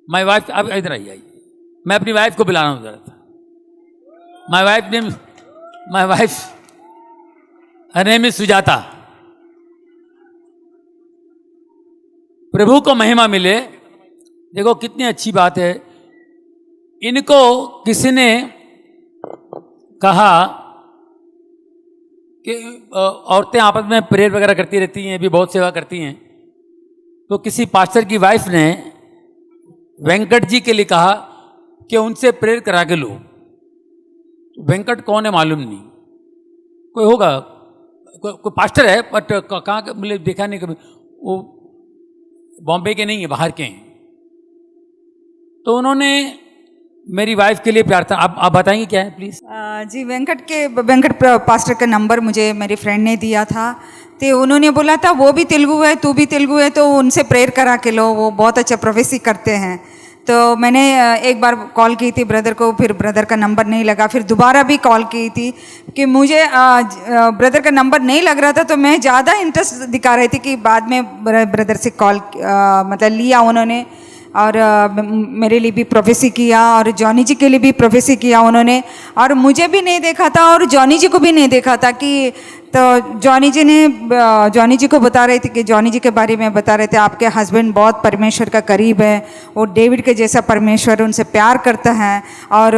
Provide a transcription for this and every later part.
My wife, अब इधर आइए, मैं अपनी वाइफ को बुलाना हूँ जरा। My wife her name is Sujata. प्रभु को महिमा मिले। देखो कितनी अच्छी बात है। इनको किसी ने कहा कि औरतें आपस में प्रेयर वगैरह करती रहती हैं, भी बहुत सेवा करती हैं। तो किसी पास्टर की वाइफ ने वेंकट जी के लिए कहा कि उनसे प्रेयर करा के लो। वेंकट कौन है मालूम नहीं, कोई होगा, कोई पास्टर है, बट कहाँ के मुझे देखा नहीं कभी। वो बॉम्बे के नहीं है, बाहर के हैं। तो उन्होंने मेरी वाइफ के लिए प्रार्थना, आप बताएंगे क्या है प्लीज? जी, वेंकट पास्टर का नंबर मुझे मेरी फ्रेंड ने दिया था। तो उन्होंने बोला था वो भी तेलुगु है, तू भी तेलुगु है, तो उनसे प्रेयर करा के लो, वो बहुत अच्छा प्रोफेसी करते हैं। तो मैंने एक बार कॉल की थी ब्रदर को, फिर ब्रदर का नंबर नहीं लगा, फिर दोबारा भी कॉल की थी कि मुझे ब्रदर का नंबर नहीं लग रहा था। तो मैं ज़्यादा इंटरेस्ट दिखा रही थी कि बाद में ब्रदर से कॉल मतलब लिया उन्होंने, और मेरे लिए भी प्रोफेसी किया, और जॉनी जी के लिए भी प्रोफेसी किया उन्होंने। और मुझे भी नहीं देखा था और जॉनी जी को भी नहीं देखा था कि, तो जॉनी जी को बता रहे थे कि जॉनी जी के बारे में बता रहे थे, आपके हस्बैंड बहुत परमेश्वर का करीब है, वो डेविड के जैसा परमेश्वर उनसे प्यार करता है, और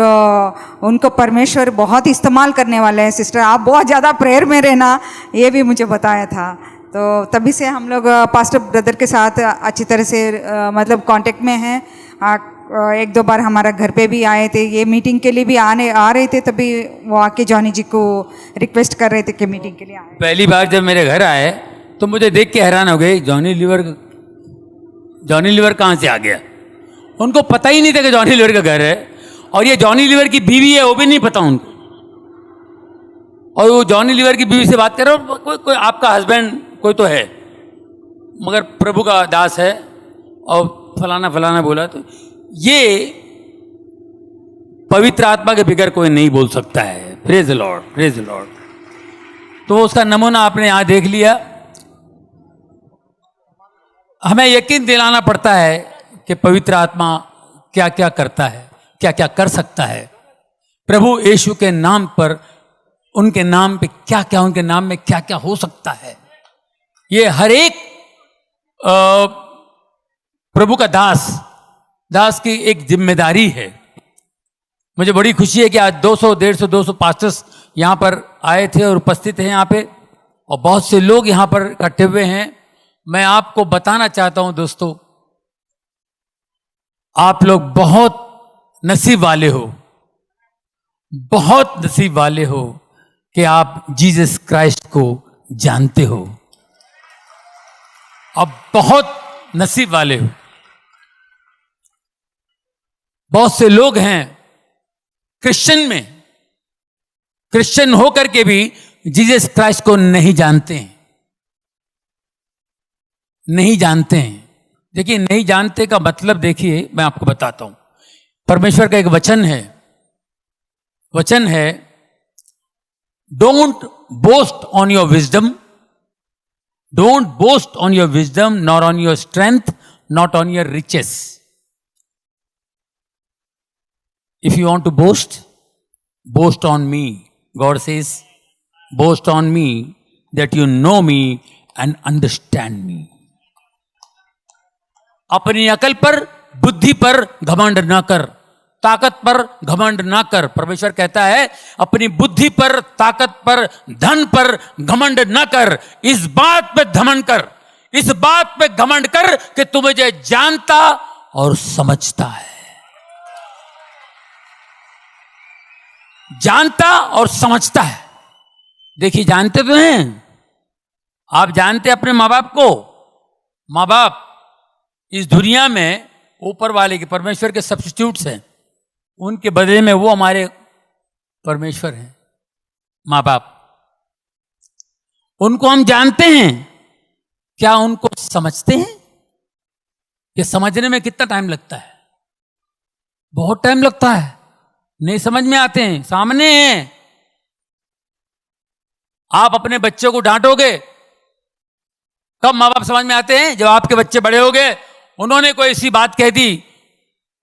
उनको परमेश्वर बहुत इस्तेमाल करने वाले हैं। सिस्टर आप बहुत ज़्यादा प्रेयर में रहना, ये भी मुझे बताया था। तो तभी से हम लोग पास्टर ब्रदर के साथ अच्छी तरह से मतलब कांटेक्ट में हैं। एक दो बार हमारा घर पे भी आए थे, ये मीटिंग के लिए भी आ रहे थे, तभी वो आके जॉनी जी को रिक्वेस्ट कर रहे थे कि मीटिंग के लिए आए। पहली बार जब मेरे घर आए तो मुझे देख के हैरान हो गए, जॉनी लीवर कहाँ से आ गया। उनको पता ही नहीं था कि जॉनी लीवर का घर है, और ये जॉनी लीवर की बीवी है वो भी नहीं पता उनको। और वो जॉनी लीवर की बीवी से बात कर रहे हो, कोई आपका हस्बैंड कोई तो है, मगर प्रभु का दास है और फलाना बोला। तो ये पवित्र आत्मा के बगैर कोई नहीं बोल सकता है। Praise the Lord, praise the Lord. तो उसका नमूना आपने यहां देख लिया। हमें यकीन दिलाना पड़ता है कि पवित्र आत्मा क्या क्या करता है, क्या क्या कर सकता है। प्रभु यीशु के नाम पर, उनके नाम पे क्या क्या, उनके नाम में क्या क्या हो सकता है। ये हर एक प्रभु का दास की एक जिम्मेदारी है। मुझे बड़ी खुशी है कि आज 200 पास्टर्स यहाँ पर आए थे और उपस्थित हैं यहाँ पे, और बहुत से लोग यहाँ पर इकट्ठे हुए हैं। मैं आपको बताना चाहता हूं दोस्तों, आप लोग बहुत नसीब वाले हो, बहुत नसीब वाले हो कि आप जीसस क्राइस्ट को जानते हो। आप बहुत नसीब वाले हो। बहुत से लोग हैं क्रिश्चियन होकर के भी जीसस क्राइस्ट को नहीं जानते हैं। देखिए, नहीं जानते का मतलब देखिए, मैं आपको बताता हूं। परमेश्वर का एक वचन है, don't boast on your wisdom, don't boast on your wisdom nor on your strength, not on your riches. If you want to boast on me. God says, boast on me that you know me and understand me. अपनी अकल पर, बुद्धि पर घमंड ना कर, ताकत पर घमंड ना कर। परमेश्वर कहता है अपनी बुद्धि पर, ताकत पर, धन पर घमंड ना कर। इस बात पे घमंड कर, इस बात पे घमंड कर कि तू मुझे जानता और समझता है। जानता और समझता है। देखिए, जानते तो हैं आप, जानते अपने माँ बाप को। माँ बाप इस दुनिया में ऊपर वाले के, परमेश्वर के सब्स्टिट्यूट्स हैं। उनके बदले में वो हमारे परमेश्वर हैं, माँ बाप। उनको हम जानते हैं, क्या उनको समझते हैं? ये समझने में कितना टाइम लगता है? बहुत टाइम लगता है, नहीं समझ में आते हैं, सामने हैं। आप अपने बच्चों को डांटोगे, कब माँ बाप समझ में आते हैं? जब आपके बच्चे बड़े हो गए, उन्होंने कोई ऐसी बात कह दी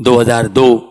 2002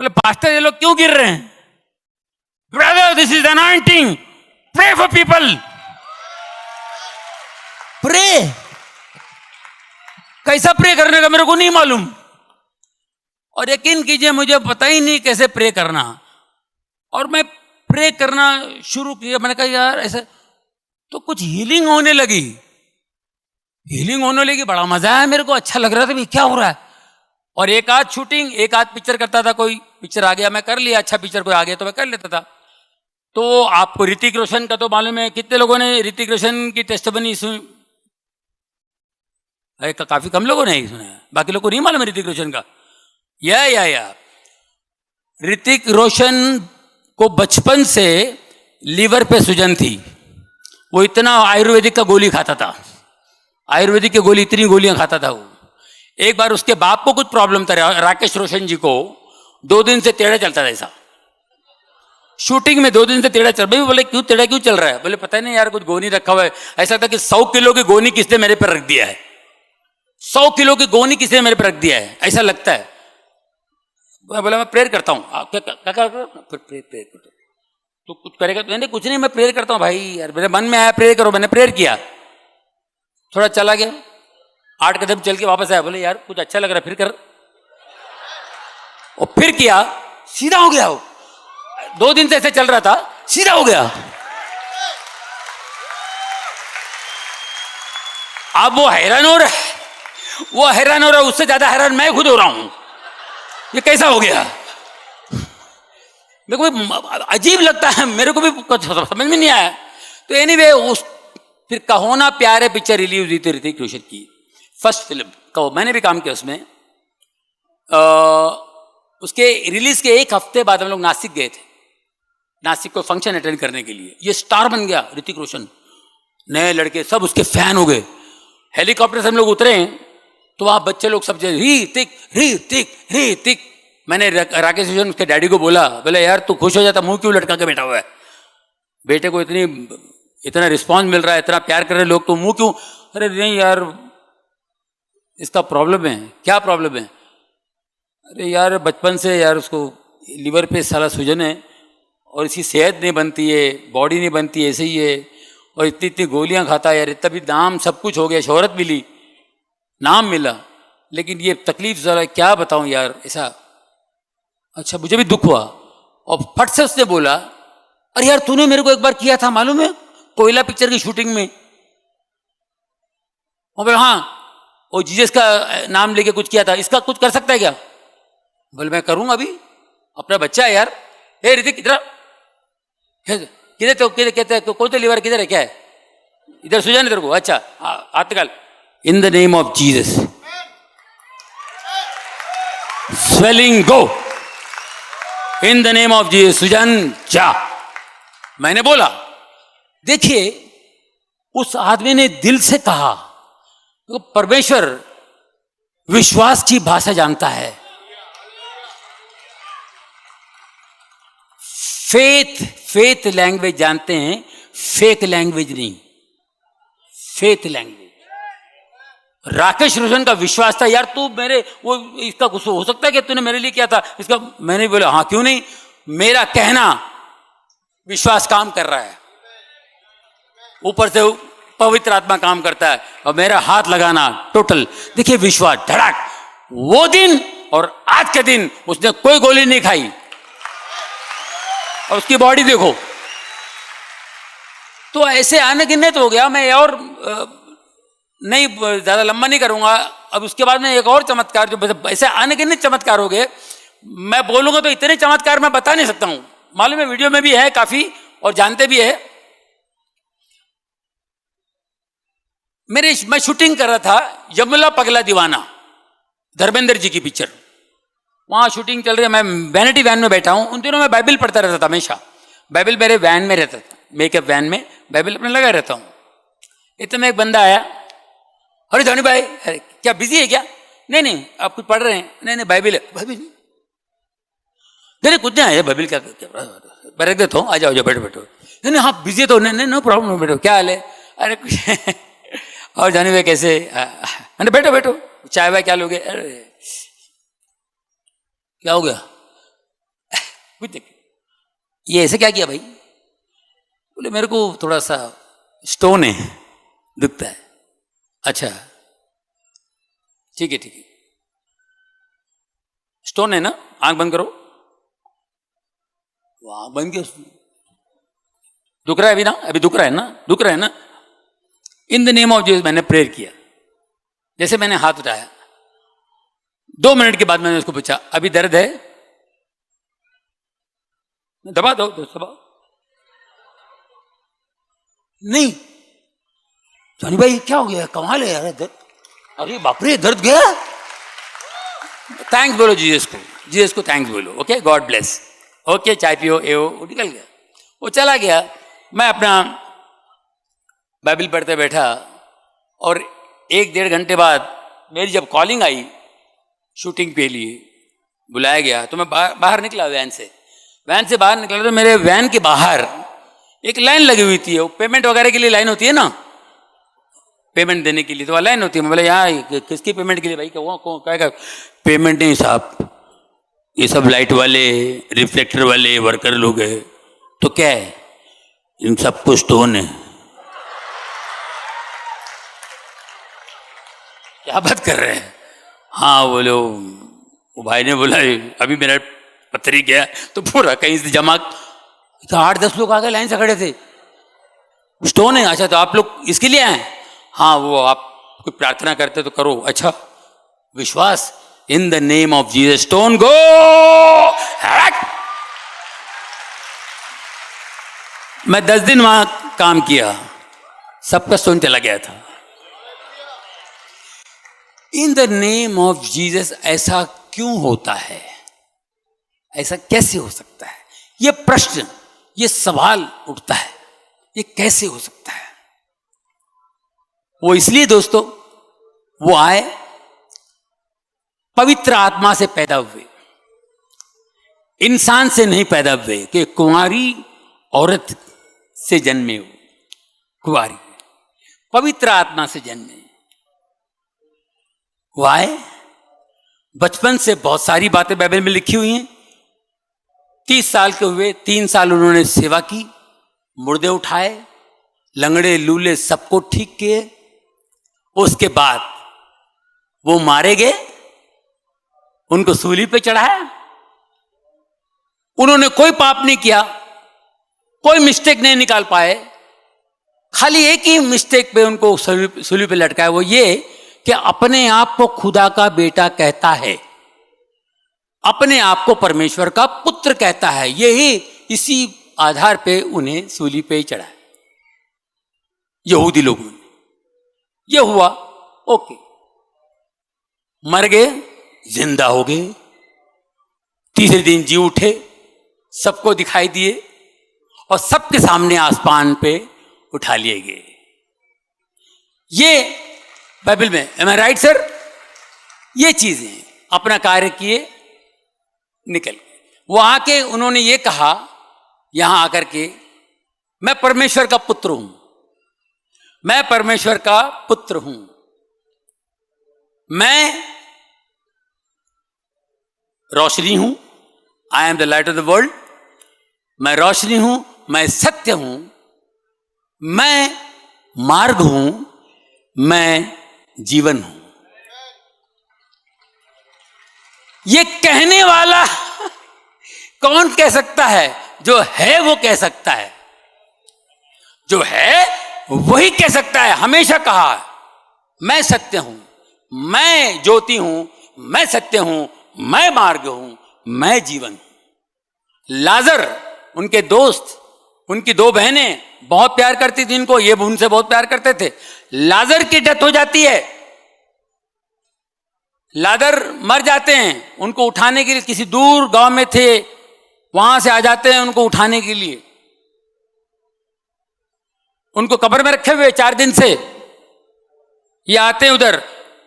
बोले पास्टर ये लोग क्यों गिर रहे हैं? Brother this is anointing, pray for people. Pray कैसा प्रे करने का मेरे को नहीं मालूम, और यकीन कीजिए मुझे पता ही नहीं कैसे प्रे करना. और मैं प्रे करना शुरू किया. मैंने कहा यार ऐसे तो कुछ हीलिंग होने लगी. बड़ा मजा आया मेरे को, अच्छा लग रहा था भी क्या हो रहा है. और एक आध शूटिंग, एक आध पिक्चर करता था, कोई पिक्चर आ गया मैं कर लिया, अच्छा पिक्चर कोई आ गया तो मैं कर लेता था. तो आपको ऋतिक रोशन का तो मालूम है, कितने लोगों ने ऋतिक रोशन की टेस्टिमनी सुनी? काफी कम लोगों ने ही सुना है, बाकी लोगों को नहीं मालूम है ऋतिक रोशन का. या ऋतिक रोशन को बचपन से लीवर पे सूजन थी. वो इतना आयुर्वेदिक का गोली खाता था, आयुर्वेदिक की गोली, इतनी गोलियां खाता था वो. एक बार उसके बाप को कुछ प्रॉब्लम था, राकेश रोशन जी को 2 दिन से टेढ़ा चलता था. ऐसा शूटिंग में 2 दिन से टेढ़ा चल. भाई बोले क्यों टेढ़ा क्यों चल रहा है? बोले पता नहीं यार कुछ गोनी रखा हुआ है. ऐसा था कि 100 किलो की गोनी किसने मेरे पर रख दिया है, 100 किलो की गोनी किसने मेरे पर रख दिया है, ऐसा लगता है. बोला मैं प्रेयर करता हूँ. क्या फिर प्रेयर करता हूँ. तो कुछ करेगा? तो नहीं कुछ नहीं, मैं प्रेयर करता हूँ भाई. यार मेरे मन में आया प्रेयर करो. मैंने प्रेयर किया, थोड़ा चला गया, 8 कदम चल के वापस आया. बोले यार कुछ अच्छा लग रहा है, फिर कर. और फिर किया, सीधा हो गया. वो 2 दिन से ऐसे चल रहा था, सीधा हो गया. अब वो हैरान हो रहा है, उससे ज्यादा हैरान मैं खुद हो रहा हूं. ये कैसा हो गया? मेरे को अजीब लगता है, मेरे को भी कुछ समझ में नहीं आया. तो एनीवे फिर कहो ना प्यारे पिक्चर रिलीज हुई थी ऋतिक रोशन की, फर्स्ट फिल्म कहो. मैंने भी काम किया उसमें. उसके रिलीज के 1 हफ्ते बाद हम लोग नासिक गए थे, नासिक को फंक्शन अटेंड करने के लिए. ये स्टार बन गया ऋतिक रोशन, नए लड़के सब उसके फैन हो गए. हेलीकॉप्टर से हम लोग उतरे तो वहां बच्चे लोग सब ऋतिक. मैंने राकेश रोशन उसके डैडी को बोला, बोले यार तू खुश हो जाता, मुंह क्यों लटका के बैठा हुआ है? बेटे को इतना रिस्पॉन्स मिल रहा है, इतना प्यार कर रहे लोग, तो मुंह क्यों? अरे नहीं यार इसका प्रॉब्लम है. क्या प्रॉब्लम है? अरे यार बचपन से यार उसको लीवर पे सारा सूजन है, और इसकी सेहत नहीं बनती है, बॉडी नहीं बनती, ऐसे ही है. और इतनी गोलियां खाता है यार. इतना भी नाम सब कुछ हो गया, शोहरत मिली, नाम मिला, लेकिन ये तकलीफ जरा क्या बताऊं यार ऐसा. अच्छा मुझे भी दुख हुआ. और फट से उसने बोला, अरे यार तूने मेरे को एक बार किया था मालूम है, कोयला पिक्चर की शूटिंग में. बोले हाँ, वो जीसस का नाम लेके कुछ किया था, इसका कुछ कर सकता है क्या? बोले मैं करूंगा अभी, अपना बच्चा है यार. हे ऋतिक इधर किधर, तो किधर कहते हैं, कौन सा लीवर किधर है, क्या है इधर? सुजन तेरे को? अच्छा हाथ निकाल. In the name of Jesus, swelling go. In the name of Jesus, सुजन जा. मैंने बोला देखिए उस आदमी ने दिल से कहा, तो परमेश्वर विश्वास की भाषा जानता है. फेथ लैंग्वेज जानते हैं, फेक लैंग्वेज नहीं, फेथ लैंग्वेज. राकेश रोशन का विश्वास था, यार तू मेरे वो इसका कुछ हो सकता है कि तूने मेरे लिए किया था इसका. मैंने बोला हाँ क्यों नहीं, मेरा कहना विश्वास काम कर रहा है, ऊपर से पवित्र आत्मा काम करता है, और मेरा हाथ लगाना टोटल. देखिए विश्वास धड़ाक. वो दिन और आज के दिन उसने कोई गोली नहीं खाई, और उसकी बॉडी देखो. तो ऐसे आने गिनने तो हो गया. मैं और नहीं ज्यादा लंबा नहीं करूंगा. अब उसके बाद में एक और चमत्कार, जो ऐसे आने गिनने चमत्कार हो गए, मैं बोलूंगा तो इतने चमत्कार मैं बता नहीं सकता हूं. मालूम है वीडियो में भी है काफी, और जानते भी है. मैं शूटिंग कर रहा था यमुला पगला दीवाना, धर्मेंद्र जी की पिक्चर. वहां शूटिंग चल रही है, मैं वैनिटी वैन में बैठा हूं. उन दिनों मैं बाइबल पढ़ता रहता था हमेशा. बाइबल मेरे वैन में रहता था, मेकअप वैन में बाइबल अपने लगा रहता हूं. इतने में एक बंदा आया, अरे धोनी भाई अरे क्या बिजी है क्या? नहीं नहीं आप कुछ पढ़ रहे हैं? नहीं नहीं बाइबल है. बाइबल नहीं कुछ नहीं है, बाइबल क्या रख देता हूँ, आ जाओ बैठो बैठो. नहीं नहीं हाँ बिजी तो नहीं, नो प्रॉब्लम, बैठो. क्या हाल है? अरे कुछ और जानी भाई कैसे? मैंने बैठो बैठो, चाय वाय क्या लोगे? अरे क्या हो गया? कुछ नहीं। ये ऐसे क्या किया भाई? बोले मेरे को थोड़ा सा स्टोन है, दुखता है। अच्छा ठीक है ठीक है, स्टोन है ना, आंख बंद करो। वो आंख बंद किया, दुख रहा है अभी ना, अभी दुख रहा है ना, दुख रहा है ना। इन द नेम ऑफ जीसस मैंने प्रेयर किया। जैसे मैंने हाथ उठाया, 2 मिनट के बाद मैंने उसको पूछा अभी दर्द है? दबा दो, दबाओ। नहीं। सोनी भाई क्या हो गया, कमाल है यार दर्द। अरे बाप रे, दर्द गया। थैंक्स बोलो जीसस को, जीसस को थैंक्स बोलो। Okay, God bless. ओके, चाय पियो, ए वो निकल गया, वो चला गया। मैं अपना बाइबल पढ़ते बैठा और 1-1.5 घंटे बाद मेरी जब कॉलिंग आई शूटिंग के लिए, बुलाया गया, तो मैं बाहर निकला वैन से बाहर निकला तो मेरे वैन के बाहर एक लाइन लगी हुई थी। वो पेमेंट वगैरह के लिए लाइन होती है ना, पेमेंट देने के लिए तो लाइन होती है। मैं बोला यहाँ किसकी पेमेंट के लिए भाई? क्या पेमेंट नहीं साहब, ये सब लाइट वाले, रिफ्लेक्टर वाले वर्कर लोग हैं। तो क्या है? इन सबको स्टोन है। क्या बात कर रहे हैं? हाँ बोलो, वो भाई ने बोला अभी मेरा पत्थरी गया तो पूरा कहीं से जमा, तो 8-10 लोग आगे लाइन से खड़े थे। स्टोन है? अच्छा, तो आप लोग इसके लिए आए? हाँ, वो आप कोई प्रार्थना करते तो करो। अच्छा, विश्वास, in the name of Jesus stone go. मैं 10 दिन वहां काम किया, सबका स्टोन चला गया था। इन द नेम ऑफ जीसस ऐसा क्यों होता है? ऐसा कैसे हो सकता है? ये प्रश्न, ये सवाल उठता है, ये कैसे हो सकता है? वो इसलिए दोस्तों, वो आए, पवित्र आत्मा से पैदा हुए, इंसान से नहीं पैदा हुए कि कुंवारी औरत से जन्मे हो, कुंवारी, पवित्र आत्मा से जन्मे। वो आए, बचपन से बहुत सारी बातें बाइबल में लिखी हुई हैं। 30 साल के हुए, 3 साल उन्होंने सेवा की, मुर्दे उठाए, लंगड़े लूले सबको ठीक किए। उसके बाद वो मारे गए, उनको सूली पे चढ़ाया। उन्होंने कोई पाप नहीं किया, कोई मिस्टेक नहीं निकाल पाए। खाली एक ही मिस्टेक पे उनको सूली पे लटकाया, वो ये कि अपने आप को खुदा का बेटा कहता है, अपने आप को परमेश्वर का पुत्र कहता है। यही, इसी आधार पे उन्हें सूली पे चढ़ाया यहूदी लोगों ने। ये हुआ, ओके, मर गए, जिंदा हो गए, तीसरे दिन जी उठे, सबको दिखाई दिए और सबके सामने आसमान पे उठा लिए गए। ये बाइबल में, एम आई राइट सर? ये चीजें अपना कार्य किए, निकल गए। वो आके उन्होंने ये कहा यहां आकर के, मैं परमेश्वर का पुत्र हूं, मैं परमेश्वर का पुत्र हूं, मैं रोशनी हूं, I am the light of the world. मैं रोशनी हूं, मैं सत्य हूं, मैं मार्ग हूं, मैं जीवन हूं। ये कहने वाला कौन कह सकता है? जो है वो कह सकता है, जो है वही कह सकता है। हमेशा कहा मैं सत्य हूं, मैं ज्योति हूं, मैं सत्य हूं, मैं मार्ग हूं, मैं जीवन हूं। लाजर, उनके दोस्त, उनकी 2 बहनें बहुत प्यार करती थी इनको, ये उनसे बहुत प्यार करते थे। लाजर की डेथ हो जाती है, लाजर मर जाते हैं। उनको उठाने के लिए किसी दूर गांव में थे, वहां से आ जाते हैं उनको उठाने के लिए। उनको कब्र में रखे हुए 4 दिन से ये आते हैं उधर।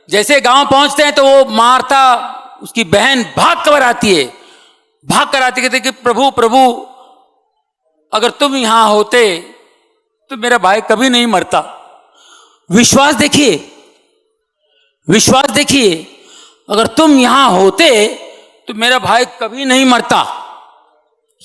जैसे गांव पहुंचते हैं तो वो मार्था, उसकी बहन, भाग कर आती है, भाग कर आती, कहते कि प्रभु प्रभु, अगर तुम यहां होते तो मेरा भाई कभी नहीं मरता। विश्वास देखिए, विश्वास देखिए, अगर तुम यहां होते तो मेरा भाई कभी नहीं मरता।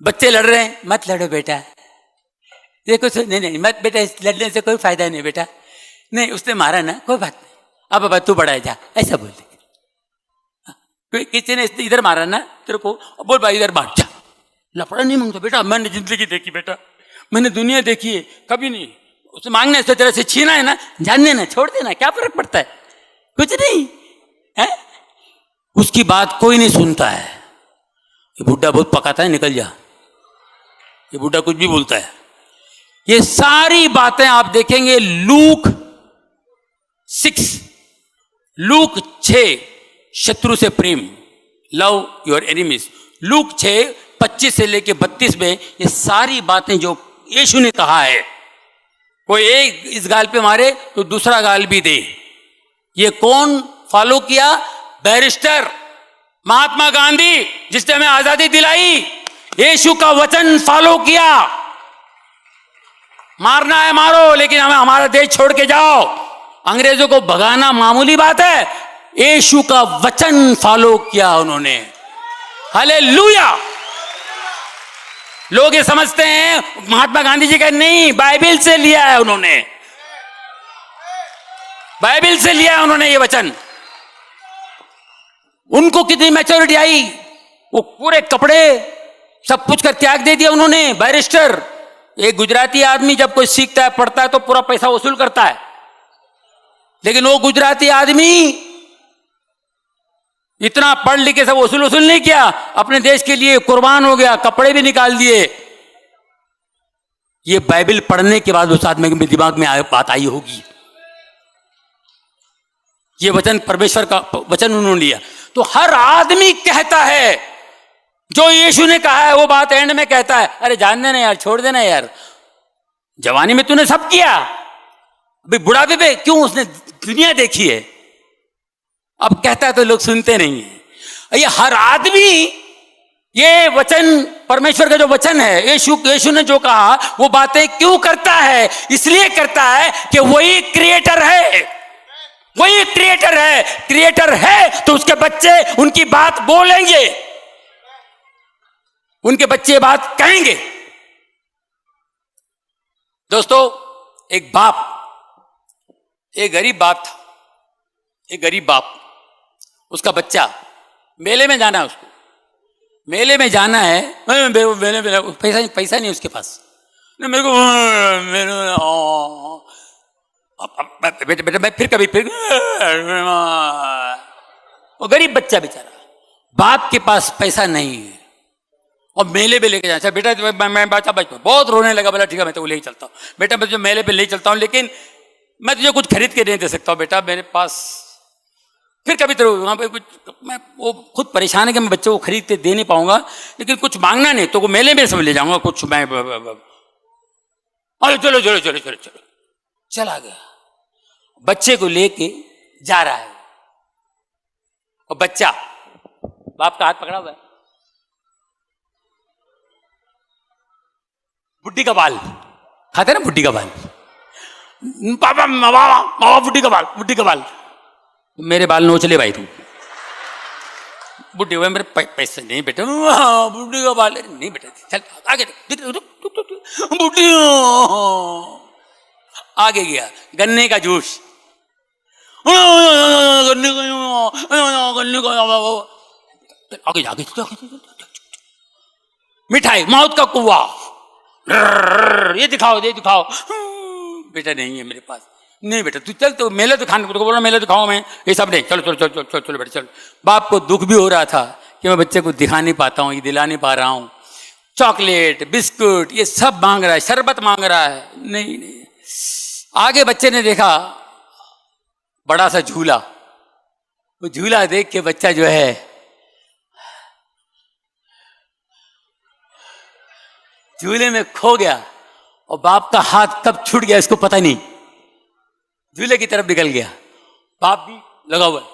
बच्चे लड़ रहे हैं, मत लड़ो बेटा, ये कुछ नहीं नहीं मत बेटा, इस लड़ने से कोई फायदा नहीं बेटा, नहीं उसने मारा ना कोई बात नहीं, अब बाबा तू बड़ा है जा, ऐसा बोल दे। कोई किसी ने इधर मारा ना तेरे को, बोल भाई इधर बांट जा, लफड़ा नहीं मांगता बेटा, मैंने जिंदगी देखी बेटा, मैंने दुनिया देखी है, कभी नहीं उससे मांगने से तेरे से छीना है ना, जानने ना, छोड़ देना, क्या फर्क पड़ता है, कुछ नहीं है। उसकी बात कोई नहीं सुनता है। ये बुड्ढा बहुत पकाता है, निकल जा, ये बुड्ढा कुछ भी बोलता है। ये सारी बातें आप देखेंगे लूक 6, लूक 6 शत्रु से प्रेम, लव योर एनिमीज, लूक 6 25 से लेके 32 में ये सारी बातें जो यीशु ने कहा है, कोई एक इस गाल पे मारे तो दूसरा गाल भी दे। ये कौन फॉलो किया? बैरिस्टर महात्मा गांधी, जिसने हमें आजादी दिलाई, यीशु का वचन फॉलो किया। मारना है मारो, लेकिन हमें हमारा देश छोड़ के जाओ। अंग्रेजों को भगाना मामूली बात है, यीशु का वचन फॉलो किया उन्होंने। हालेलुया। लोग ये समझते हैं महात्मा गांधी जी का, नहीं, बाइबल से लिया है उन्होंने, बाइबल से लिया है उन्होंने ये वचन। उनको कितनी मैच्योरिटी आई, वो पूरे कपड़े सब कुछ कर त्याग दे दिया उन्होंने। बैरिस्टर, एक गुजराती आदमी जब कोई सीखता है पढ़ता है तो पूरा पैसा वसूल करता है, लेकिन वो गुजराती आदमी इतना पढ़ लिख के सब वसूल नहीं किया, अपने देश के लिए कुर्बान हो गया, कपड़े भी निकाल दिए। ये बाइबल पढ़ने के बाद उस आदमी के दिमाग में बात आई होगी, ये वचन परमेश्वर का वचन उन्होंने लिया। तो हर आदमी कहता है जो यीशु ने कहा है, वो बात एंड में कहता है, अरे जान देना यार, छोड़ देना यार, जवानी में तूने सब किया, अभी बुढ़ापे पे क्यों, उसने दुनिया देखी है। अब कहता है तो लोग सुनते नहीं है। ये हर आदमी ये वचन, परमेश्वर का जो वचन है, यीशु ने जो कहा, वो बातें क्यों करता है? इसलिए करता है कि वही क्रिएटर है, वही क्रिएटर है। क्रिएटर है तो उसके बच्चे उनकी बात बोलेंगे, उनके बच्चे बात कहेंगे। दोस्तों, एक बाप, एक गरीब बाप था, एक गरीब बाप, उसका बच्चा, मेले में जाना है उसको, मेले में जाना है, मेले में पैसा नहीं उसके पास, मेरे को बेटा मैं फिर कभी वो गरीब बच्चा बेचारा, बाप के पास पैसा नहीं है और मेले पे लेके जाना। बेटा मैं बच्चा बहुत रोने लगा, बोला ठीक है मैं तो ले चलता हूँ बेटा, मैं तुझे मेले पे ले चलता हूँ, लेकिन मैं तुझे कुछ खरीद के नहीं दे सकता हूँ बेटा, मेरे पास फिर कभी तो वहाँ पे कुछ, मैं वो खुद परेशान है कि मैं बच्चे को खरीद के दे नहीं पाऊंगा, लेकिन कुछ मांगना नहीं तो मेले में सब ले जाऊंगा कुछ, मैं अरे चलो चलो चलो चलो चलो, चला गया, बच्चे को लेके जा रहा है और बच्चा बाप का हाथ पकड़ा हुआ है, बुड्ढी का बाल खाते ना, बुड्ढी का बाल, पापा मामा बुड्ढी का बाल, बुड्ढी का बाल, मेरे बाल नोच ले भाई तू, बुड्ढी हुए मेरे पैसे नहीं बेटा, बुड्ढी का बाल नहीं बेटा, चल आगे, बुड्ढी आगे गया, गन्ने का जूस, गन्ने का आगे आगे, मिठाई, मौत का कुआ, ये दिखाओ ये दिखाओ, बेटा नहीं है मेरे पास, नहीं बेटा तू चल, तो मेले तो खाने को बोला, मेले दिखाओ, मैं ये सब नहीं, चलो चलो चलो चलो चलो चलो बेटा चलो। बाप को दुख भी हो रहा था कि मैं बच्चे को दिखा नहीं पाता हूँ, ये दिला नहीं पा रहा हूँ, चॉकलेट बिस्कुट ये सब मांग रहा है, शरबत मांग रहा है, नहीं नहीं। आगे बच्चे ने देखा बड़ा सा झूला, वो झूला देख के बच्चा जो है झूले में खो गया और बाप का हाथ कब छूट गया इसको पता नहीं, झूले की तरफ निकल गया, बाप भी लगा हुआ है,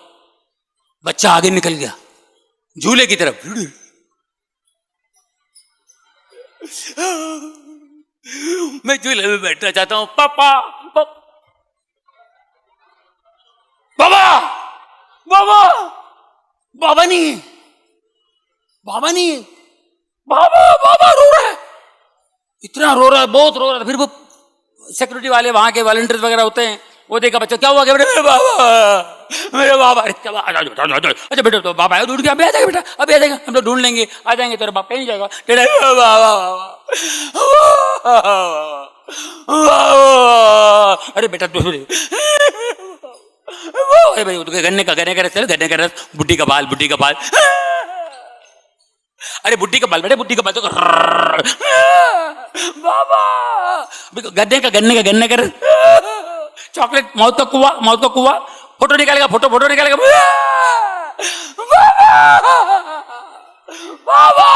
बच्चा आगे निकल गया झूले की तरफ, मैं झूले में बैठना चाहता हूं, पापा बाबा बाबा, बाबा नहीं, बाबा नहीं, बाबा बाबा रो रहा है, इतना रो रहा है, बहुत रो रहा है। फिर वो सिक्योरिटी वाले वहां के वॉलंटियर्स वगैरह होते हैं, वो देखा बच्चा क्या हुआ, मेरे बाबा मेरे बाबा। अच्छा बेटा तो बाबा ढूंढ के अभी आ जाएगा बेटा, अभी आ जाएगा, हम लोग ढूंढ लेंगे, आ जाएंगे, तेरा बाप कहीं जाएगा। अरे बेटा अरे भाई गन्ने का रस, गन्ने का रस, बुड्ढी का बाल, बुड्ढी का बाल, अरे बुड्ढी का बाल बेटे, बुड्ढी का बाल तो बाबा, गन्ने का रस, चॉकलेट, मौत का कुआ, फोटो निकालेगा, फोटो निकालेगा, बाबा।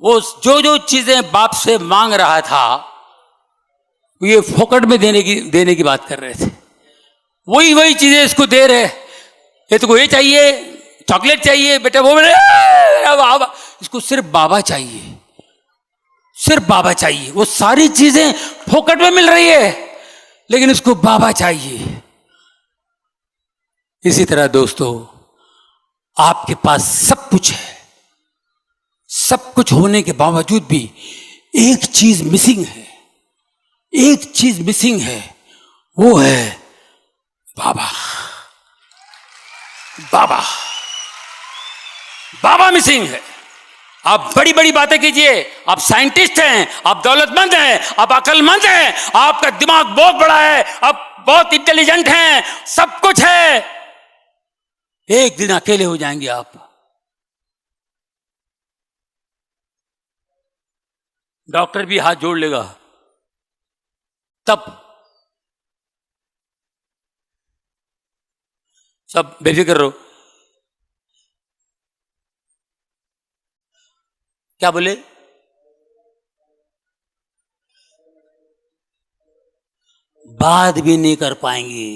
वो जो चीजें बाप से मांग रहा था ये फोकट में देने की बात कर रहे थे, वही चीजें इसको दे रहे। ये तो ये चाहिए, चॉकलेट चाहिए बेटा, वो बाबा, इसको सिर्फ बाबा चाहिए, सिर्फ बाबा चाहिए। वो सारी चीजें फोकट में मिल रही है लेकिन इसको बाबा चाहिए। इसी तरह दोस्तों, आपके पास सब कुछ है, सब कुछ होने के बावजूद भी एक चीज मिसिंग है, एक चीज मिसिंग है, वो है बाबा। बाबा, बाबा मिसिंग है। आप बड़ी बड़ी बातें कीजिए, आप साइंटिस्ट हैं, आप दौलतमंद हैं, आप अक्लमंद हैं, आपका दिमाग बहुत बड़ा है, आप बहुत इंटेलिजेंट हैं, सब कुछ है, एक दिन अकेले हो जाएंगे आप। डॉक्टर भी हाथ जोड़ लेगा, तब सब बेफिक्र रहो। क्या बोले? बात भी नहीं कर पाएंगे,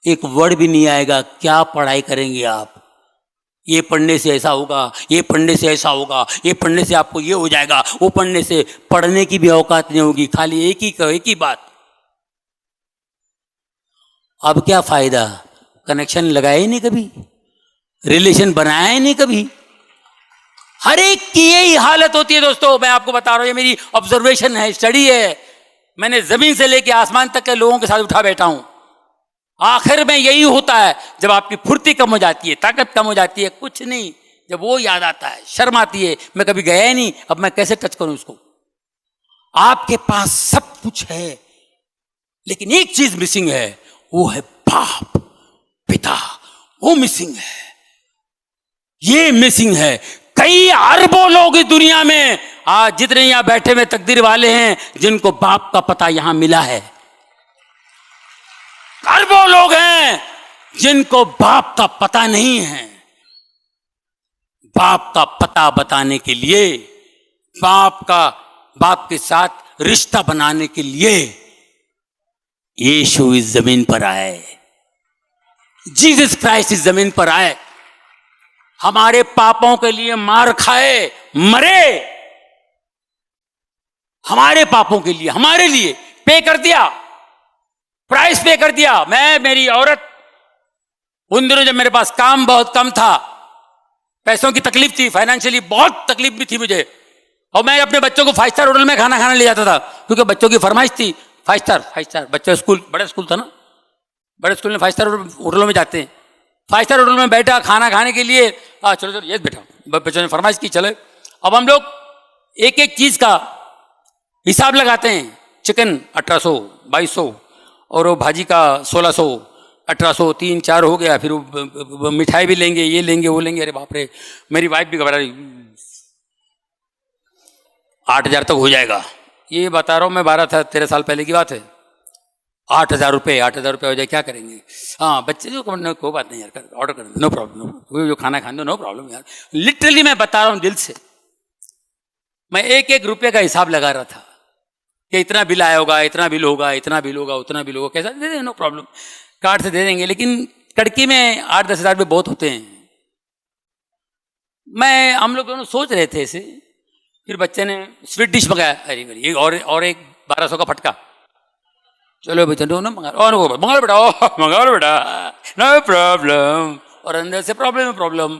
एक वर्ड भी नहीं आएगा। क्या पढ़ाई करेंगे आप? ये पढ़ने से ऐसा होगा, ये पढ़ने से ऐसा होगा, ये पढ़ने से आपको ये हो जाएगा, वो पढ़ने से, पढ़ने की भी औकात नहीं होगी, खाली एक ही बात। अब क्या फायदा? कनेक्शन लगाया ही नहीं कभी, रिलेशन बनाया ही नहीं कभी। हर एक की यही हालत होती है दोस्तों, मैं आपको बता रहा हूं, ये मेरी ऑब्जर्वेशन है, स्टडी है। मैंने जमीन से लेकर आसमान तक के लोगों के साथ उठा बैठा हूं। आखिर में यही होता है, जब आपकी फुर्ती कम हो जाती है, ताकत कम हो जाती है, कुछ नहीं, जब वो याद आता है, शर्म आती है, मैं कभी गया ही नहीं, अब मैं कैसे टच करूं उसको। आपके पास सब कुछ है लेकिन एक चीज मिसिंग है, वो है बाप, पिता, वो मिसिंग है, ये मिसिंग है। कई अरबों लोग इस दुनिया में आज जितने यहां बैठे हुए तकदीर वाले हैं, जिनको बाप का पता यहां मिला है। अरबों लोग हैं जिनको बाप का पता नहीं है। बाप का पता बताने के लिए, बाप के साथ रिश्ता बनाने के लिए यीशु इस जमीन पर आए, जीसस क्राइस्ट इस जमीन पर आए, हमारे पापों के लिए मार खाए, मरे, हमारे पापों के लिए, हमारे लिए पे कर दिया, प्राइस पे कर दिया। मेरी औरत, उन दिनों जब मेरे पास काम बहुत कम था, पैसों की तकलीफ थी, फाइनेंशियली बहुत तकलीफ भी थी मुझे, और मैं अपने बच्चों को 5 स्टार होटल में खाना खाने ले जाता था, क्योंकि बच्चों की फरमाइश थी 5 स्टार। बच्चे स्कूल, बड़ा स्कूल था ना, बड़े स्कूल में 5 स्टार होटलों में जाते हैं। 5 स्टार होटल में बैठा खाना खाने के लिए, चलो ये बेटा, बच्चों ने फरमाइश की, चले। अब हम लोग एक एक चीज का हिसाब लगाते हैं। चिकन 1800, 2200, और वो भाजी का 1600, 1800, 3-4 हो गया। फिर वो मिठाई भी लेंगे, ये लेंगे, वो लेंगे। अरे बाप रे, मेरी वाइफ भी घबरा रही, 8000 तक हो जाएगा। ये बता रहा हूँ मैं, 12-13 साल पहले की बात है। 8000 रुपये हो जाए, क्या करेंगे? हाँ, बच्चे जो कोई बात नहीं यार, ऑर्डर कर दो, नो प्रॉब्लम, जो खाना खाने दो, नो प्रॉब्लम यार। लिटरली मैं बता रहा हूँ दिल से, मैं एक एक रुपये का हिसाब लगा रहा था कि इतना बिल आया होगा, इतना बिल होगा, इतना बिल होगा, उतना बिल होगा, कैसा दे दें, नो प्रॉब्लम, कार्ड से दे देंगे। लेकिन कड़की में 8-10 हज़ार रुपये बहुत होते हैं। हम लोग दोनों सोच रहे थे ऐसे, फिर बच्चे ने स्वीट डिश मंगाया, अरे और एक 1200 का फटका। चलो बच्चा, दो ना मंगा लो बेटा, नो प्रॉब्लम। और अंदर से प्रॉब्लम।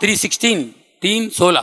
3:16، 3:16،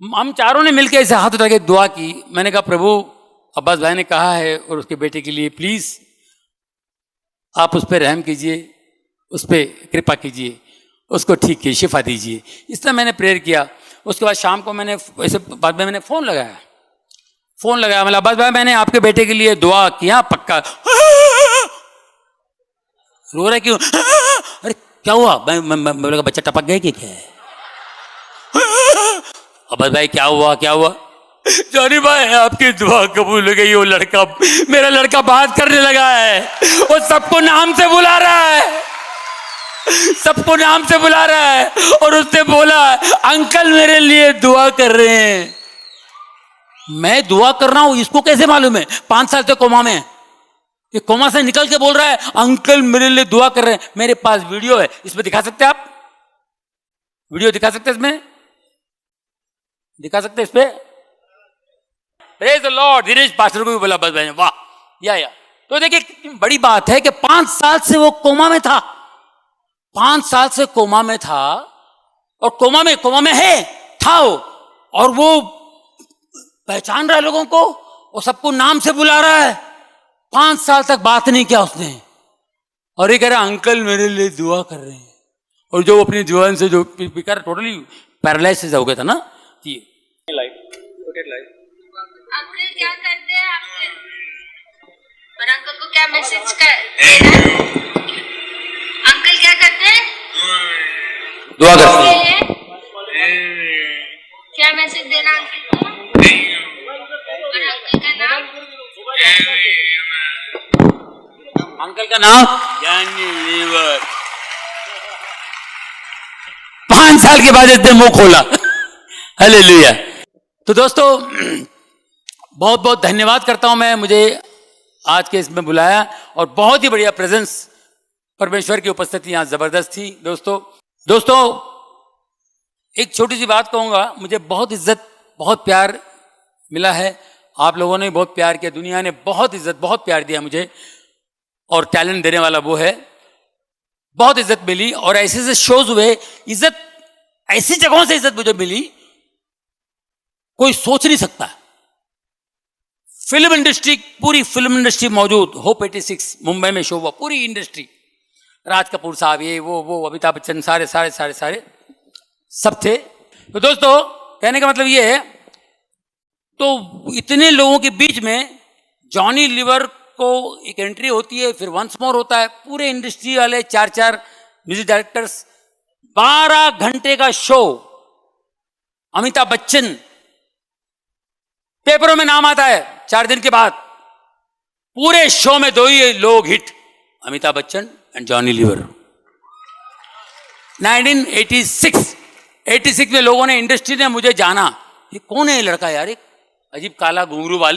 हम चारों ने मिलकर ऐसे हाथ उठा के दुआ की। मैंने कहा प्रभु अब्बास भाई ने कहा है और उसके बेटे के लिए प्लीज आप उस पर रहम कीजिए, उस पर कृपा कीजिए, उसको ठीक कीजिए, शिफा दीजिए। इस तरह मैंने प्रेयर किया। उसके बाद शाम को मैंने ऐसे बाद में मैंने फ़ोन लगाया, मतलब अब्बास भाई मैंने आपके बेटे के लिए दुआ किया पक्का। रो रहा क्यों? अरे क्या हुआ? मैं लगा बच्चा टपक गया कि क्या है? अब्बास भाई क्या हुआ? जॉनी भाई आपकी दुआ कबूल हो गई। वो लड़का, मेरा लड़का बात करने लगा है, वो सबको नाम से बुला रहा है, और उसने बोला अंकल मेरे लिए दुआ कर रहे हैं। मैं दुआ कर रहा हूं, इसको कैसे मालूम है? 5 साल से कोमा में, ये कोमा से निकल के बोल रहा है अंकल मेरे लिए दुआ कर रहे हैं। मेरे पास वीडियो है, इसमें दिखा सकते हैं आप? वीडियो दिखा सकते हैं इसमें? दिखा सकते हैं इस पे? Praise the lord. Dheeraj pastor को भी बोला बस भाई ने, वाह या। तो देखिए कितनी बड़ी बात है कि 5 साल से वो कोमा में था, 5 साल से कोमा में था, और कोमा में था वो, और वो पहचान रहा है लोगों को, और सबको नाम से बुला रहा है। 5 साल तक बात नहीं किया उसने, और ये कह रहा अंकल मेरे लिए दुआ कर रहे हैं। और जो अपनी जुबान से जो टोटली पैरालाइसिस हो गया था ना, अंकल क्या करते हैं आपके, और अंकल को क्या मैसेज देना है? अंकल क्या करते हैं? दुआ करते हैं। क्या मैसेज देना अंकल को? और अंकल का नाम? अंकल का नाम जॉनी लीवर। 5 साल के बाद इसने मुंह खोला। हालेलुया। तो दोस्तों बहुत बहुत धन्यवाद करता हूं मैं, मुझे आज के इसमें बुलाया, और बहुत ही बढ़िया प्रेजेंस, परमेश्वर की उपस्थिति यहां जबरदस्त थी। दोस्तों एक छोटी सी बात कहूंगा, मुझे बहुत इज्जत बहुत प्यार मिला है, आप लोगों ने बहुत प्यार किया, दुनिया ने बहुत इज्जत बहुत प्यार दिया मुझे, और टैलेंट देने वाला वो है, बहुत इज्जत मिली। और ऐसे शोज हुए, इज्जत ऐसी जगहों से इज्जत मुझे मिली कोई सोच नहीं सकता। फिल्म इंडस्ट्री, पूरी फिल्म इंडस्ट्री मौजूद, होप 86 मुंबई में शो हुआ, पूरी इंडस्ट्री, राज कपूर साहब, ये वो अमिताभ बच्चन, सारे सब थे। तो दोस्तों कहने का मतलब ये है, तो इतने लोगों के बीच में जॉनी लीवर को एक एंट्री होती है, फिर वंस मोर होता है, पूरे इंडस्ट्री वाले 4 म्यूजिक डायरेक्टर्स, 12 घंटे का शो, अमिताभ बच्चन, पेपरों में नाम आता है 4 दिन के बाद, पूरे शो में 2 ही लोग हिट, अमिताभ बच्चन एंड जॉनी लीवर। 1986 में लोगों ने, इंडस्ट्री ने मुझे जाना, ये कौन है ये लड़का यार, एक अजीब काला घुंघरू बाल,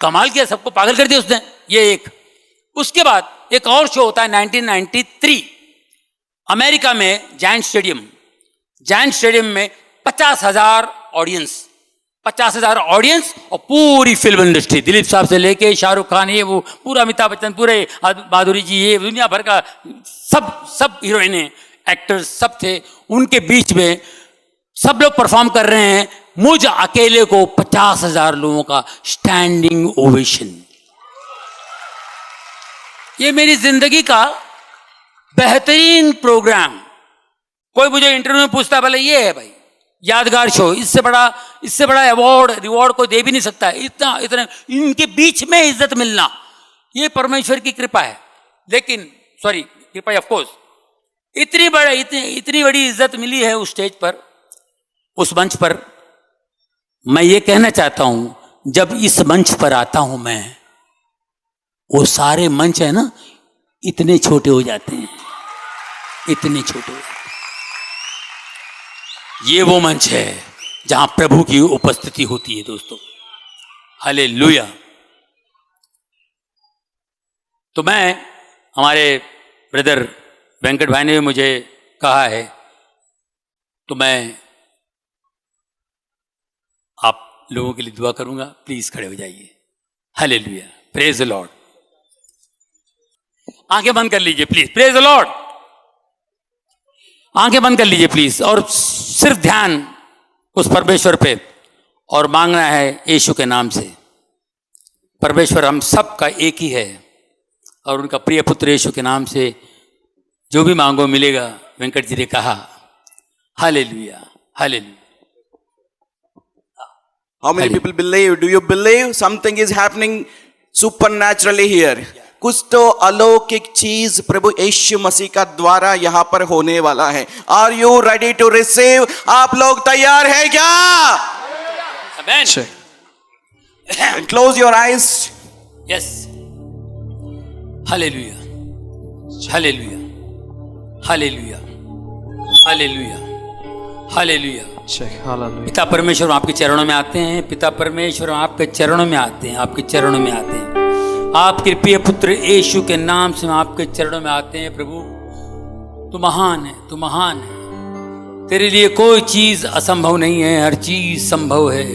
कमाल किया, सबको पागल कर दिया उसने। ये एक, उसके बाद एक और शो होता है 1993 अमेरिका में, जायंट स्टेडियम में 50,000 ऑडियंस, और पूरी फिल्म इंडस्ट्री, दिलीप साहब से लेके शाहरुख खान, ये वो पूरा, अमिताभ बच्चन, पूरे माधुरी जी, ये दुनिया भर का सब हीरोइनें, एक्टर्स सब थे, उनके बीच में सब लोग परफॉर्म कर रहे हैं, मुझ अकेले को 50,000 लोगों का स्टैंडिंग ओवेशन। ये मेरी जिंदगी का बेहतरीन प्रोग्राम। कोई मुझे इंटरव्यू में पूछता, भले ये है भाई यादगार शो, इससे बड़ा रिवॉर्ड कोई दे भी नहीं सकता है। इतना इनके बीच में इज्जत मिलना, ये परमेश्वर की कृपा है। लेकिन कृपा ऑफ कोर्स, इतनी बड़ी इज्जत मिली है उस स्टेज पर, उस मंच पर। मैं ये कहना चाहता हूं, जब इस मंच पर आता हूं मैं, वो सारे मंच है ना, इतने छोटे हो जाते हैं, इतने छोटे हो जाते हैं। ये वो मंच है जहां प्रभु की उपस्थिति होती है दोस्तों। हालेलुया। तो हमारे ब्रदर वेंकट भाई ने भी मुझे कहा है, तो मैं आप लोगों के लिए दुआ करूंगा, प्लीज खड़े हो जाइए। Hallelujah, praise the Lord. आंखें बंद कर लीजिए प्लीज, प्रेज द लॉर्ड। आंखें बंद कर लीजिए प्लीज, और सिर्फ ध्यान उस परमेश्वर पे और मांगना है यीशु के नाम से। परमेश्वर हम सब का एक ही है और उनका प्रिय पुत्र यीशु के नाम से जो भी मांगो मिलेगा, वेंकट जी ने कहा। Hallelujah, hallelujah. How many people believe? Do you believe something is happening supernaturally here? कुछ तो अलौकिक चीज प्रभु यीशु मसीह का द्वारा यहाँ पर होने वाला है। Are you ready to receive? आप लोग तैयार हैं क्या? Amen. And close your eyes. Yes. Hallelujah. Hallelujah. Hallelujah. Hallelujah. Hallelujah. पिता परमेश्वर हम आपके चरणों में आते हैं। पिता परमेश्वर हम आपके चरणों में आते हैं, आपके चरणों में आते हैं। आपके प्रिय पुत्र यीशु के नाम से हम आपके चरणों में आते हैं। प्रभु तू महान है, तू महान है। तेरे लिए कोई चीज असंभव नहीं है, हर चीज संभव है।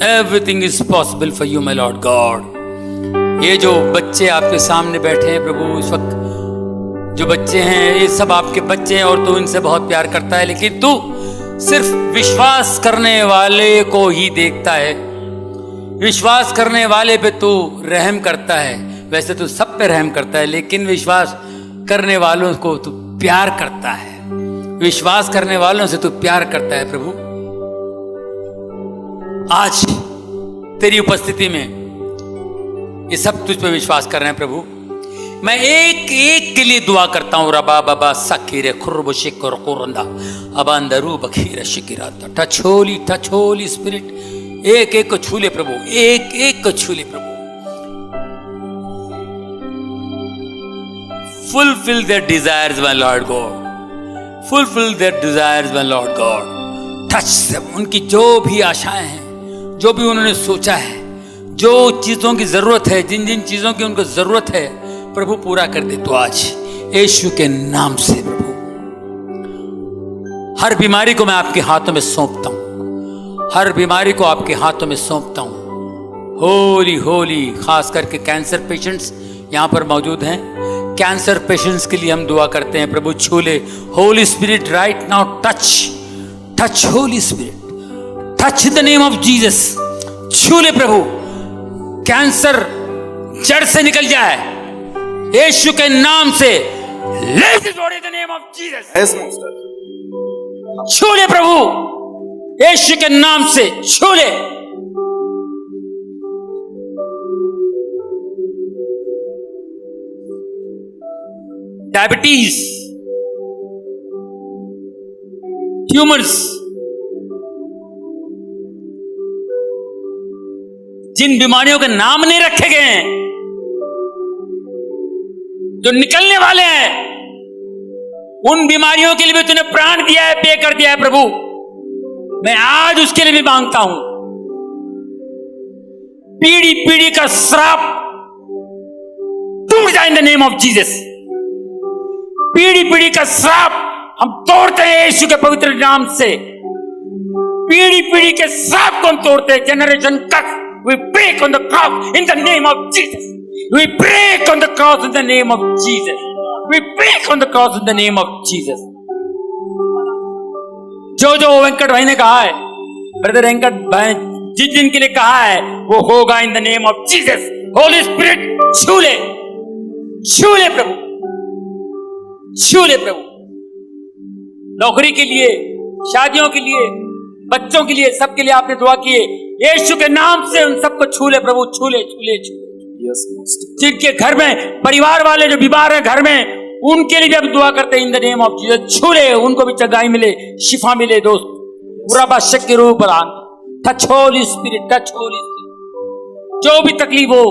Everything is possible for you my lord God. ये जो बच्चे आपके सामने बैठे हैं प्रभु, इस वक्त जो बच्चे हैं ये सब आपके बच्चे हैं और तू इनसे बहुत प्यार करता है, लेकिन तू सिर्फ विश्वास करने वाले को ही देखता है। विश्वास करने वाले पे तू रहम करता है। वैसे तो सब पे रहम करता है, लेकिन विश्वास करने वालों को तू प्यार करता है। विश्वास करने वालों से तू प्यार करता है। प्रभु आज तेरी उपस्थिति में ये सब तुझ पे विश्वास कर रहे हैं। प्रभु मैं एक एक के लिए दुआ करता हूँ। रबा बाबा सखीरे खुरब शिकर कोरंदा अबांदरू बखीर शिकिराता टचोली टचोली स्पिरिट एक एक को छू ले प्रभु, एक एक को छू ले प्रभु। Fulfil their desires my lord God, fulfil their desires my lord God. Touch them, उनकी जो भी आशाएं हैं, जो भी उन्होंने सोचा है, जो चीजों की जरूरत है, जिन जिन चीजों की उनको जरूरत है प्रभु पूरा कर दे। तो आज यीशु के नाम से प्रभु हर बीमारी को मैं आपके हाथों में सौंपता हूं, हर बीमारी को आपके हाथों में सौंपता हूं। होली होली, खास करके कैंसर पेशेंट्स यहां पर मौजूद हैं। कैंसर पेशेंट्स के लिए हम दुआ करते हैं। प्रभु छू ले। Holi spirit right now touch, touch Holi spirit, touch in the name of Jesus. छू ले प्रभु, कैंसर जड़ से निकल जाए यीशु के नाम से। Let it go in the name of Jesus. Yes, Master. छू ले प्रभु, यीशु के नाम से छू ले। डायबिटीज, ट्यूमर्स, जिन बीमारियों के नाम नहीं रखे गए हैं, जो निकलने वाले हैं, उन बीमारियों के लिए भी तूने प्राण दिया है, पे कर दिया है प्रभु। मैं आज उसके लिए भी मांगता हूं। पीढ़ी पीढ़ी का श्राप टूट जाए इन द नेम ऑफ जीसस। पीढ़ी पीढ़ी का श्राप हम तोड़ते हैं यीशु के पवित्र नाम से। पीढ़ी पीढ़ी के श्राप को हम तोड़ते हैं। Generation cut, we break on the cross in the name of Jesus. We break on the cross in the name of Jesus. We break on the cross in the name of Jesus. जो वेंकट भाई ने कहा है, brother Venkat भाई जिस जिन के लिए कहा है वो होगा इन the name of Jesus. Holi spirit छू ले, छू ले प्रभु, छू ले प्रभु। नौकरी के लिए, शादियों के लिए, बच्चों के लिए, सबके लिए आपने दुआ की है। यीशु के नाम से उन सबको छू ले प्रभु, छू ले, छू ले, छू ले। जिनके घर में परिवार वाले जो बीमार हैं घर में, उनके लिए भी अब दुआ करते हैं इन द नेम ऑफ जीसस। छू ले, उनको भी चंगाई मिले, शिफा मिले। दोस्त पूरा शक्ति रूप प्रदान, touch Holi spirit, touch Holi spirit. जो भी तकलीफ हो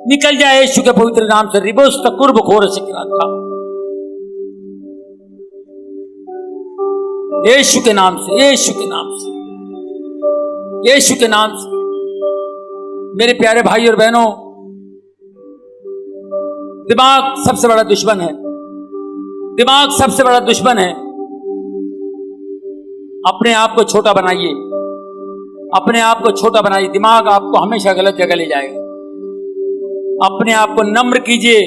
निकल जाए यीशु के पवित्र नाम से। रिबोस तक कुर्ब खोर से था यीशु के नाम से, यीशु के नाम से, यीशु के नाम से। मेरे प्यारे भाई और बहनों, दिमाग सबसे बड़ा दुश्मन है, दिमाग सबसे बड़ा दुश्मन है। अपने आप को छोटा बनाइए, अपने आप को छोटा बनाइए। दिमाग आपको हमेशा गलत जगह ले जाएगा। अपने आप को नम्र कीजिए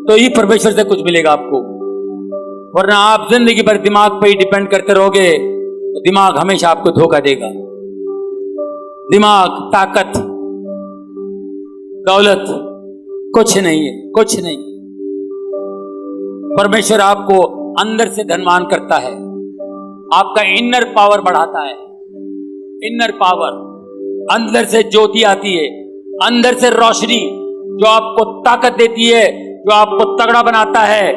तो ही परमेश्वर से कुछ मिलेगा आपको, वरना आप जिंदगी भर दिमाग पे ही डिपेंड करते रहोगे। तो दिमाग हमेशा आपको धोखा देगा। दिमाग, ताकत, दौलत कुछ नहीं है, कुछ नहीं। परमेश्वर आपको अंदर से धनवान करता है, आपका इनर पावर बढ़ाता है। इनर पावर, अंदर से ज्योति आती है, अंदर से रोशनी जो आपको ताकत देती है, जो आपको तगड़ा बनाता है।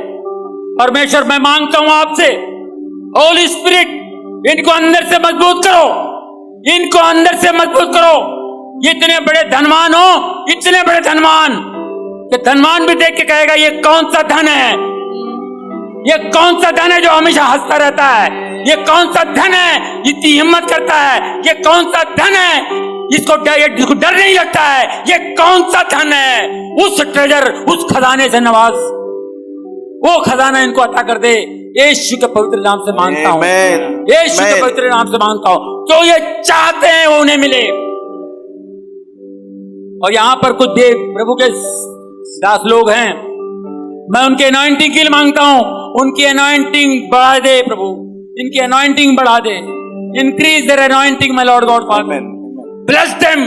परमेश्वर, मैं मांगता हूं आपसे, होली स्पिरिट, इनको अंदर से मजबूत करो, इनको अंदर से मजबूत करो। ये इतने बड़े धनवान हो, इतने बड़े धनवान कि धनवान भी देख के कहेगा ये कौन सा धन है, ये कौन सा धन है जो हमेशा हंसता रहता है, ये कौन सा धन है इतनी हिम्मत करता है, ये कौन सा धन है जिसको डर नहीं लगता है, ये कौन सा धन है। उस ट्रेजर, उस खजाने से नवाज, वो खजाना इनको अता कर दे। यीशु के पवित्र नाम से मांगता हूं, यीशु के पवित्र नाम से मांगता हूं। जो ये चाहते हैं वो उन्हें मिले। और यहां पर कुछ देव प्रभु के दास लोग हैं, मैं उनके अनॉइंटिंग के लिए मांगता हूं, उनकी अनॉइंटिंग बढ़ा दे प्रभु, इनकी अनॉइंटिंग बढ़ा दे। Increase their anointing my lord God father, bless them.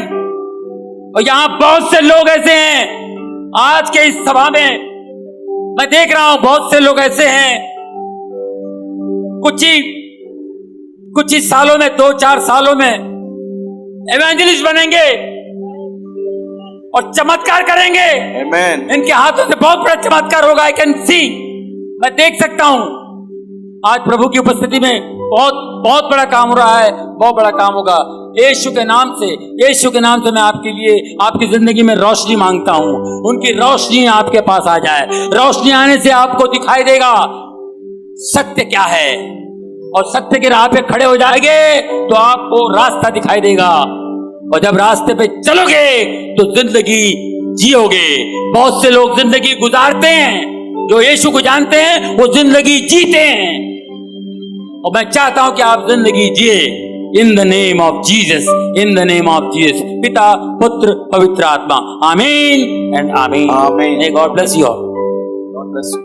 और यहां बहुत से लोग ऐसे हैं, आज के इस सभा में मैं देख रहा हूं बहुत से लोग ऐसे हैं, कुछ ही सालों में, 2-4 सालों में एवेंजलिस्ट बनेंगे और चमत्कार करेंगे। Amen. इनके हाथों से बहुत बड़ा चमत्कार होगा। आई कैन सी, मैं देख सकता हूं आज प्रभु की उपस्थिति में बहुत बड़ा काम हो रहा है, बहुत बड़ा काम होगा। यीशु के नाम से, यीशु के नाम से मैं आपके लिए, आपकी जिंदगी में रोशनी मांगता हूं। उनकी रोशनी आपके पास आ जाए। रोशनी आने से आपको दिखाई देगा सत्य क्या है, और सत्य के राह पे खड़े हो जाएंगे तो आपको रास्ता दिखाई देगा। और जब रास्ते पे चलोगे तो जिंदगी जियोगे। बहुत से लोग जिंदगी गुजारते हैं, जो यीशु को जानते हैं वो जिंदगी जीते हैं, और मैं चाहता हूं कि आप जिंदगी जिए। इन the name of Jesus, in the name of Jesus, पिता, पुत्र, पवित्र आत्मा, आमीन एंड आमीन। आमीन। God bless you all. God bless you.